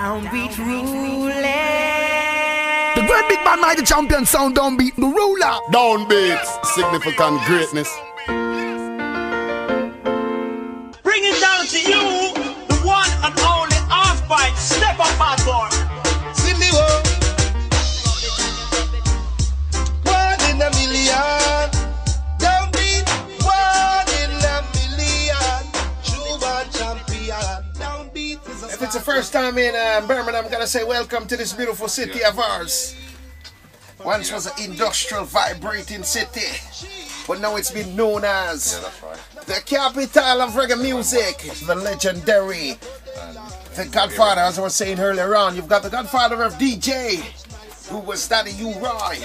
Downbeat ruling. The great big man, mighty champion sound, Downbeat, the ruler. Downbeat, significant greatness. Bring it down to you, the one and only half-bite. Step up, bad boy. See me one. One in a million. Downbeat, one in a million. True champion. Downbeat is a If it's the first time in Birmingham, I'm gonna say welcome to this beautiful city of ours. Once was an industrial, vibrating city, but now it's been known as the capital of reggae music, the legendary, the godfather, as I was saying earlier on. You've got the godfather of DJ, who was Daddy U-Roy.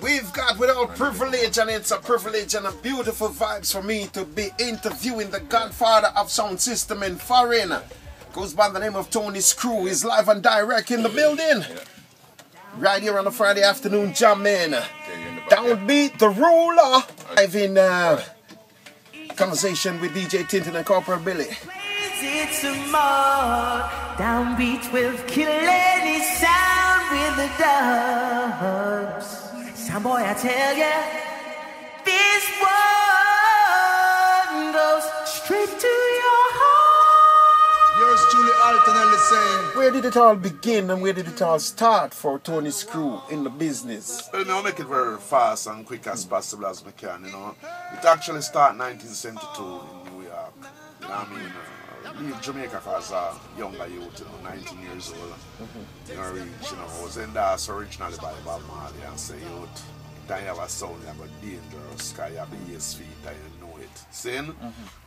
We've got Without Privilege, and it's a privilege and a beautiful vibes for me to be interviewing the godfather of sound system in foreign. Goes by the name of Tony Screw. He's live and direct in the building. Right here on a Friday afternoon, jamming. Downbeat, the ruler. I've in conversation with DJ Tintin and Corporal Billy. It's a more. Downbeat will kill any sound with the dubs. Some boy, I tell ya, this one goes straight to your heart. Yours truly, alternately saying. Where did it all begin and where did it all start for Tony Screw in the business? Well, I'll make it very fast and quick as possible as we can, you know. It actually started 1972 in New York. You know what I mean? Leave Jamaica as a younger youth, you know, 19 years old. You know, reach, you know, I was endorsed originally by Bob Marley and say, youth, then you have a sound, you have a dangerous guy, you have a bass feet, and you know it. Saying,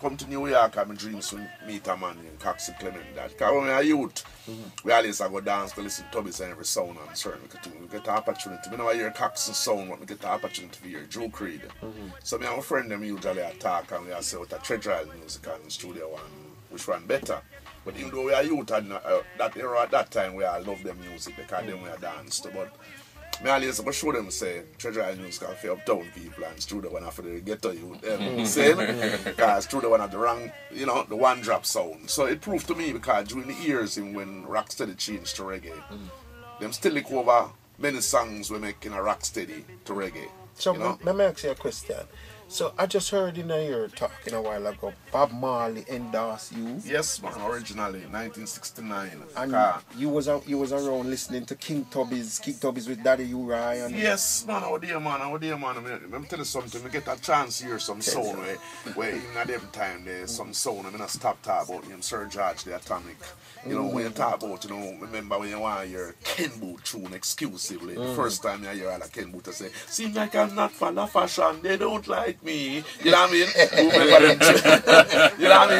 come to New York, I'm dreams to meet a man in Coxie Clement. That because when we are youth, we always go dance, go listen to Tubby's and every sound and certain we get the opportunity. Whenever I hear Coxie sound, we get the opportunity to hear Joe Creed. So me and my friend them usually attack and we say what a treasure music and the studio one, which one better. But even though we are youth and that era at that time we all love them music because then we are danced. But me always show them say Treasure Island music for uptown people and studio one after the ghetto youth. Saying because studio one had the wrong, you know, the one drop sound. So it proved to me because during the years when Rocksteady changed to reggae, them still look over many songs we make in a Rocksteady to reggae. So you know? let me ask you a question. So I just heard in your talking a while ago, Bob Marley endorsed you. Yes, man, originally 1969. And you was around listening to King Tubby's with Daddy U-Roy. And yes, man, I was there, man. Let me tell you something. We get a chance to hear some sound where even at them time there's some sound. I'm gonna stop talking about him, Sir George the Atomic. You know, when you talk about, you know, remember when you want to hear Ken Boot tune exclusively. The first time you hear all of Ken Boot, I say, seems like I'm not for the fashion, they don't like me. You know what I mean? Remember them tune. You know what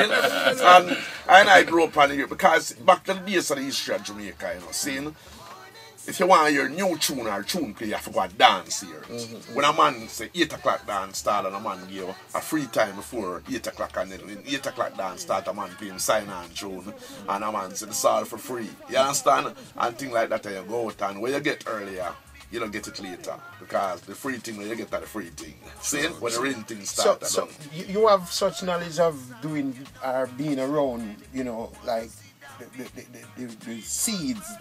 I mean? And I grew up on here because back to the base of the history of Jamaica, you know, seeing if you want to hear new tune or tune play, you have to go and dance here. When a man say 8 o'clock dance start and a man give a free time before 8 o'clock and then when 8 o'clock dance start, a man play him sign on tune and a man say it's all for free. You understand? And things like that, you go out and when you get earlier, you don't get it later because the free thing, you get that the free thing. See? When the real thing starts. So you have such knowledge of doing or being around, you know, like the seeds,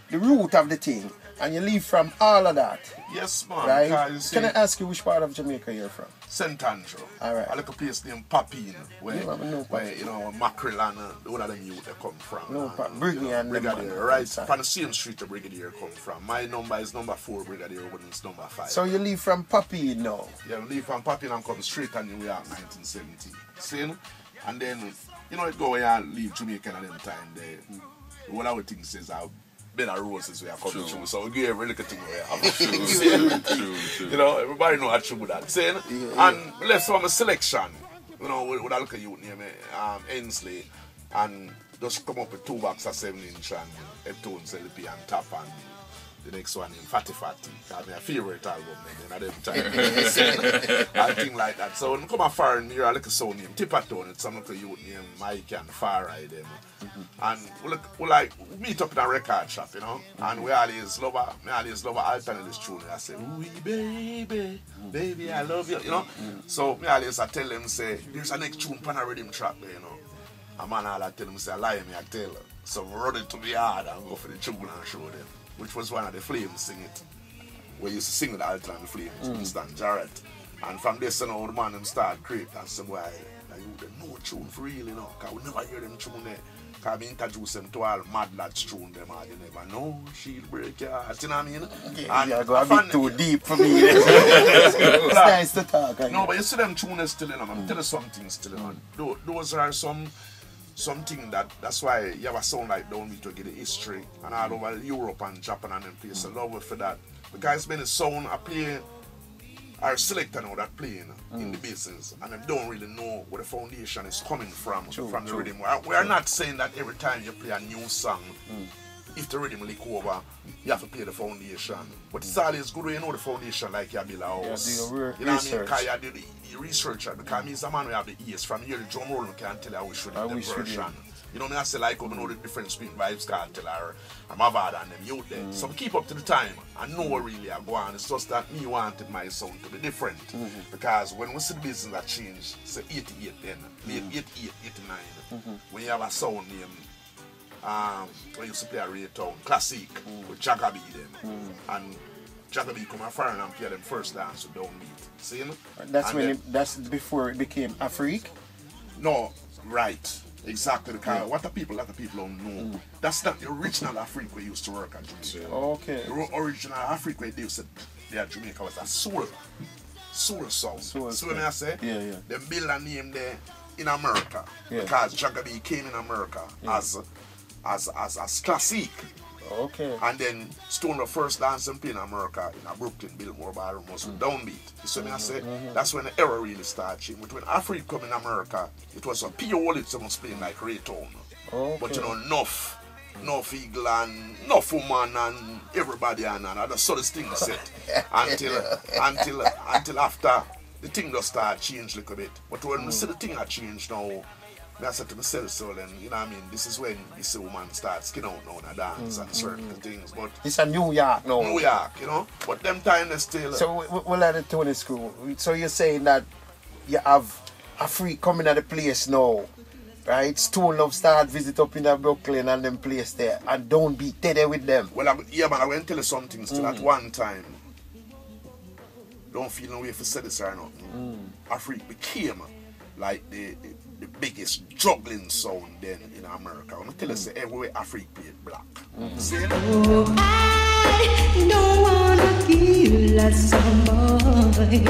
the root of the thing, and you live from all of that. Yes, man. Right? Can I ask you which part of Jamaica you're from? St. Andrew. All right. A little place named Papine, where you know, Mackerel and all of them youth they come from. No, Brigadier and Brigadier, right? From the same street the Brigadier come from. My number is number 4, Brigadier, but it's number 5. So you live from Papine now? Yeah, we live from Papine and come straight on New York 1970. See? And then, you know, it go where you leave Jamaica at them time there. What our thing says better roses we are coming through, so we give every little thing we have. True. You know, everybody know how true that saying. And left from a selection, you know, with a little youth named Ainsley, and just come up with 2 boxes of 7-inch and Heptones LP and top and the next one in Fatty. That's my favorite album at them time. And things like that. So when I come a foreign here, I look a sound named Tippertone, it's some little youth named Mike and Farai them. And we meet up in a record shop, you know, and we always love alternative tune. I say, ooh baby, I love you, you know. So me always I tell them say, there's a next tune pan a rhythm track there, you know. a man all I tell him, say, lie me, I tell her. So we run it to the yard and go for the tune and show them, which was one of the Flames sing it. We used to sing with the Alton and the Flames, Winston Jarrett. And from this on, the man them start create and say, boy, like, you no tune for real, you know, because we never hear them tune there. Because we introduce them to all mad lads tune them, and you never know, she'll break your heart, you know what I mean? Yeah, and you're going a bit too deep for me. It's nice to talk. No, but you see them tuners still, you know, I'm telling you something still, you know. Those are something that's why you have a sound like Downbeat to get the history and all over Europe and Japan and them places. I love it for that. Because it's been a sound I play, our selector now that playing in the business, and they don't really know where the foundation is coming from the rhythm. We are not saying that every time you play a new song, if the rhythm leak over, you have to play the foundation. But it's always good when you know the foundation like you build a house. You know what I mean? Because you do the research, because means the man who have the ears from here, the drum roll can tell you how we should do the version. You know what I mean? I say like, I know the difference between vibes can tell her, I'm a bad and them youth there. So keep up to the time. I know really I go on. It's just that me wanted my sound to be different. Because when we see the business that changed, say 88 then, late 88, 89, when you have a sound name, we used to play a reggaeton classic with Jagabi them. And Jagabi come foreign and play them first dance with Downbeat. See? That's and when that's before it became Afrique? No, right. Exactly, because what the people don't know, that's not the original Afrique we used to work at Jamaica. Okay. The original Afrique we used to be at Jamaica was a soul sound. So when I say, they build a name there in America, because Jagabi came in America as classic. Okay. And then Stone the first dance and play in America in Brooklyn, Biltmore Ballroom was with Downbeat. So when I say, that's when the era really started changing. But when Africa come in America, it was a pure it was playing like reggaeton. Okay. But you know, enough eagle and enough woman and everybody and that's sort of thing set until after the thing just start change a little bit. But when we see the thing had changed now, I said to myself, so then, you know what I mean, this is when you see a woman start skin out now and dance and certain things. But it's a New York now. New York, you know. But them time they still. So we'll let it to the school. So you're saying that you have a freak coming at the place now, right? Stone Love start visit up in the Brooklyn and them place there and Downbeat there with them. Well, man, I want to tell you something still at one time. Don't feel no way if you say this or not. Afrique became like the biggest juggling sound then in America. I'm tell you, say everywhere Africa played black. See? Oh, I don't wanna kill a somebody,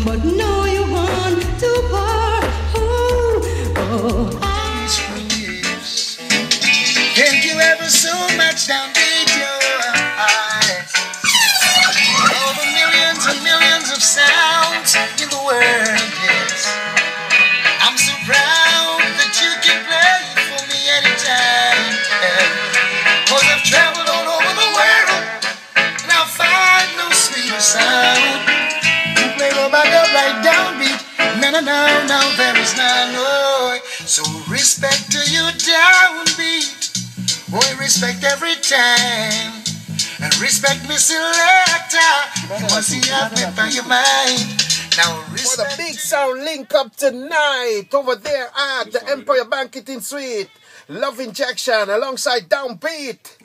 but no, you want to war. Thank you ever so much, Downbeat, your eyes. Over millions and millions of sounds in the world, yes. I'm so proud that you can play for me anytime. Cause I've traveled all over the world and I find no sweeter sound. You play about the right Downbeat. No, there is none, no. So respect to you, Downbeat. Boy, respect every time. And respect me, selector. You must see out me by your mind. Now for the big sound link up tonight over there at the Empire Banqueting Suite. Love Injection alongside Downbeat.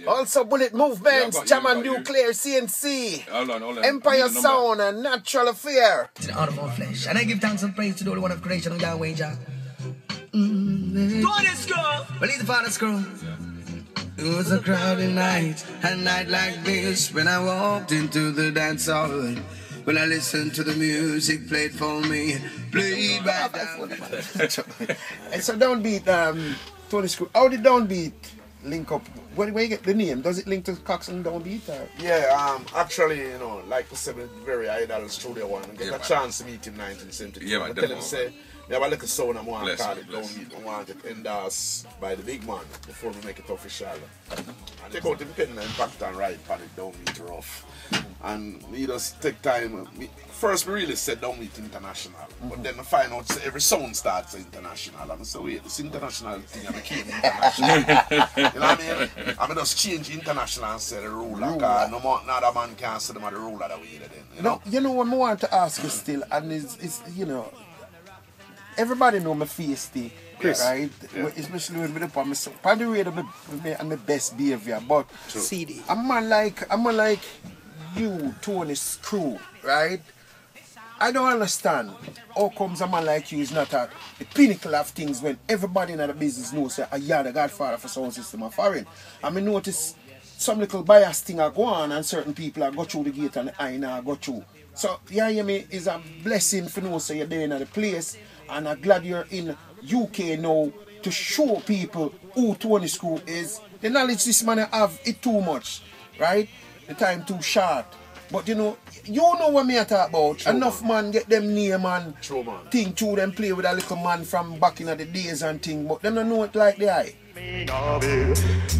Also Bullet Movements, Jam and Nuclear, CNC, hold on. Empire Sound and Natural Affair. To the art of all flesh. And I give thanks and praise to the Holy One of creation of Yahweh Jah. Father's girl. Believe the Father's girl. It was a crowded night, a night like this, when I walked into the dance hall. When I listened to the music played for me, played by Downbeat. And so Downbeat, Tony Screw, how did Downbeat link up? Where you get the name? Does it link to Cox and Downbeat? Or? Yeah, actually, you know, like I said, very idol Studio One. I get a chance to meet him in 1972. Yeah, I tell him, say, we have a little sound I want to call it Downbeat. I want it endorsed by the big man before we make it official. And take out the pen and impact and write on it, Downbeat rough. And we just take time. First, we really said Downbeat international, but then I find out every sound starts international. And so wait, this international thing I became international. You know what I mean? I mean, just change international and say the ruler. Because no other man can say them are the ruler that we then. You know what I want to ask you still, and it's you know, everybody know my face thing, Yes. right? Yeah. Especially when I'm on the radio, I'm my best behavior. But CD. I'm a like you, Tony's crew, right? I don't understand how comes a man like you is not at the pinnacle of things when everybody in the business knows that you're the godfather for sound system of foreign. I mean, notice some little bias thing are go on and certain people are go through the gate and I now go through. So, yeah, you me is a blessing for know so you're there in the place, and I'm glad you're in UK now to show people who Tony Screw is. The knowledge this man have it too much, right? The time too short. But you know what me I talk about. True, enough man get them name and True, man. thing through them play with a little man from back in the days and thing, but them don't know it like the eye.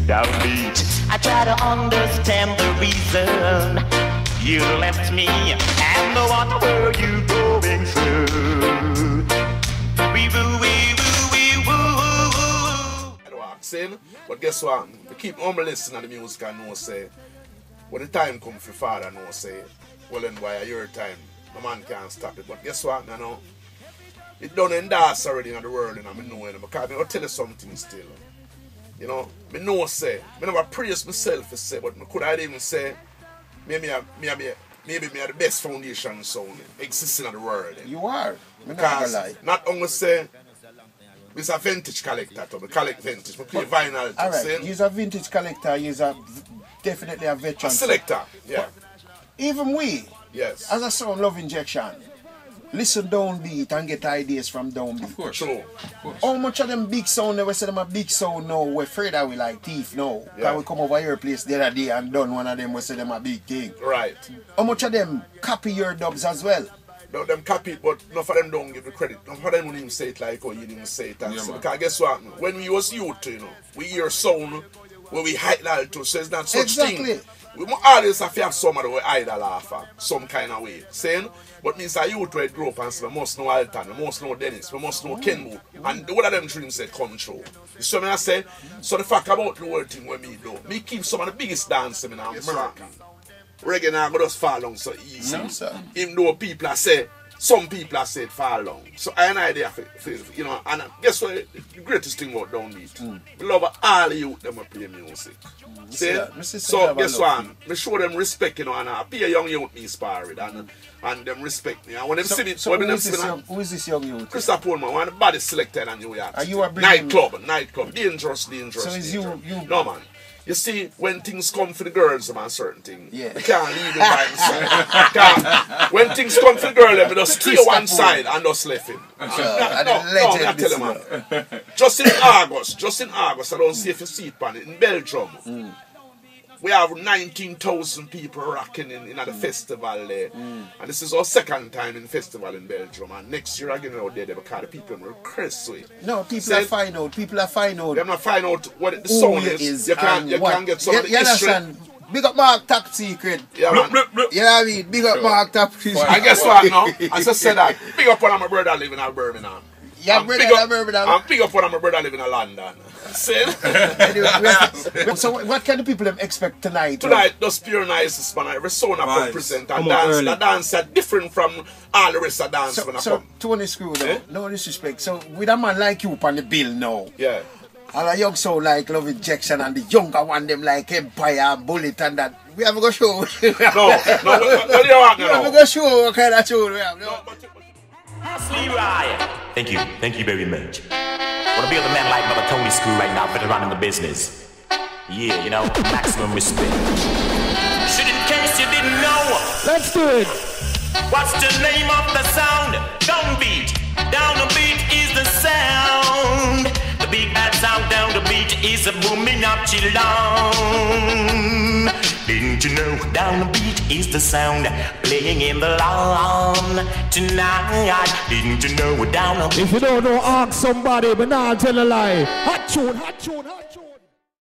Downbeat. I try to understand the reason you left me and what were you going through. Wee woo, wee woo, wee woo. I don't accent, but guess what? We keep on listening to the music and know say, when the time comes for father know say, well then why your time, the man can't stop it. But guess what, you know? It done endorse already in the world and I know it. Because I'll tell you something still. You know, I know say, I never praise myself to say, but I could I even say, maybe me are the best foundation sound existing in the world. You are. Because not only say, it's a vintage collector, I collect vintage, I play vinyl. Alright, he's a vintage collector, he's definitely a veteran. A selector, yeah. But even we, Yes. as a sound love injection, listen Downbeat and get ideas from Downbeat. Of course. True. How much of them big sound, they say them a big sound now, we're afraid that we like thief now. Yeah. Because we come over your place the other day and done one of them, we say them a big thing. Right. How much of them copy your dubs as well? Now them copy it, but none of them don't give the credit. None of them don't even say it like how you didn't say it. And Yeah, so, man. because guess what? When we was youth, you know, we hear sound where we idol to, so it's not such Exactly. thing. We must always have to have somebody we idol after, some kind of way. Saying, but means a youth where grow up and say, we must know Alton, we must know Dennis, we must know Kenwood. And one of them dreams say come true. You see what I say? So the fact about the whole thing when me do, me keep some of the biggest dancers in America. Reggae now go just fall down so easy. No, sir. Even though people are say, some people are said fall long. So I have an idea for you know, and guess what the greatest thing about Downbeat? We love all the youth them play music. See? So guess what? We show them respect, you know, and I pay a young youth me spar with and them respect me. And when them see me, So who is this young youth? Christopher Pullman, one of the baddest selected in New York. Are you a brilliant- Nightclub, dangerous. So is dangerous. you- No man. You see, when things come for the girls, man, certain things, Yeah. we can't leave him by himself. When things come for the girl, we just stay one side and just left him. No, I tell you, man. Just in August, I don't see if you see it, man, in Belgium. We have 19,000 people rocking in at the festival there. And this is our second time in festival in Belgium. And next year again out there because the people are crazy. No, people are find out. People are find out. They're not find out what the who sound you is. You can't get some of the you history. understand? Big up Mark Top Secret. Yeah, man. You know what I mean? Big up Mark Top Secret. I guess what now? As I said that, big up one of my brother living in Birmingham. Yeah, And brother big up- in Birmingham. And big up one of my brother living in London. See? So what kind of people them expect tonight? Tonight, just pure nice, man. Every sound I Vibes. present Come and on, dance. early. The dance are different from all the rest of dance when I So come. Tony Screw though, Eh? no disrespect. So with a man like you on the bill now, Yeah. all the young sound like Love Injection and the younger one them like Empire, Bullet and that. We have to go show. No, what do you want We have to now? go show what kind of show we have. No. Thank you very much. Wanna be with a man like Brother Tony Screw right now, veteran in the business. Yeah, you know, maximum respect. Shit, in case you didn't know, Let's do it. what's the name of the sound? Downbeat. Downbeat is the sound. The big bad sound down the beat is a booming up chillon. Didn't you know Downbeat is the sound playing in the lawn tonight? Didn't you know Downbeat? If you don't know, ask somebody, but now tell a lie. Hot tune, hot tune, hot tune.